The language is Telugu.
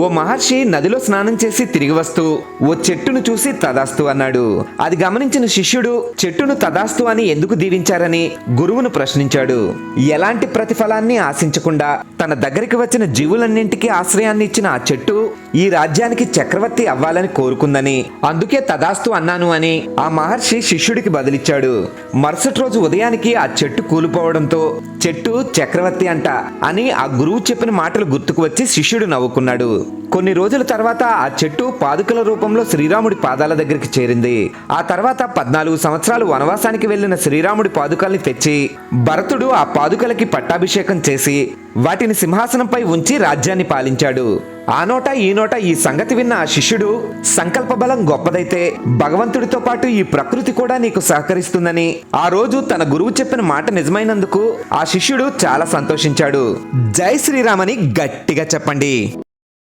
ఓ మహర్షి నదిలో స్నానం చేసి తిరిగి వస్తూ ఓ చెట్టును చూసి తదాస్తు అన్నాడు. అది గమనించిన శిష్యుడు చెట్టును తదాస్తు అని ఎందుకు దీవించారని గురువును ప్రశ్నించాడు. ఎలాంటి ప్రతిఫలాన్ని ఆశించకుండా తన దగ్గరికి వచ్చిన జీవులన్నింటికీ ఆశ్రయాన్ని ఇచ్చిన ఆ చెట్టు ఈ రాజ్యానికి చక్రవర్తి అవ్వాలని కోరుకుందని, అందుకే తదాస్తు అన్నాను అని ఆ మహర్షి శిష్యుడికి బదిలిచ్చాడు. మరుసటి రోజు ఉదయానికి ఆ చెట్టు కూలిపోవడంతో చెట్టు చక్రవర్తి అంట అని ఆ గురువు చెప్పిన మాటలు గుర్తుకు వచ్చి శిష్యుడు నవ్వుకున్నాడు. కొన్ని రోజుల తర్వాత ఆ చెట్టు పాదుకల రూపంలో శ్రీరాముడి పాదాల దగ్గరికి చేరింది. ఆ తర్వాత 14 సంవత్సరాలు వనవాసానికి వెళ్లిన శ్రీరాముడి పాదుకల్ని తెచ్చి భరతుడు ఆ పాదుకలకి పట్టాభిషేకం చేసి వాటిని సింహాసనంపై ఉంచి రాజ్యాన్ని పాలించాడు. ఆ నోట ఈ నోట ఈ సంగతి విన్న ఆ శిష్యుడు, సంకల్ప బలం గొప్పదైతే భగవంతుడితో పాటు ఈ ప్రకృతి కూడా నీకు సహకరిస్తుందని ఆ రోజు తన గురువు చెప్పిన మాట నిజమైనందుకు ఆ శిష్యుడు చాలా సంతోషించాడు. జై శ్రీరామ్ అని గట్టిగా చెప్పండి.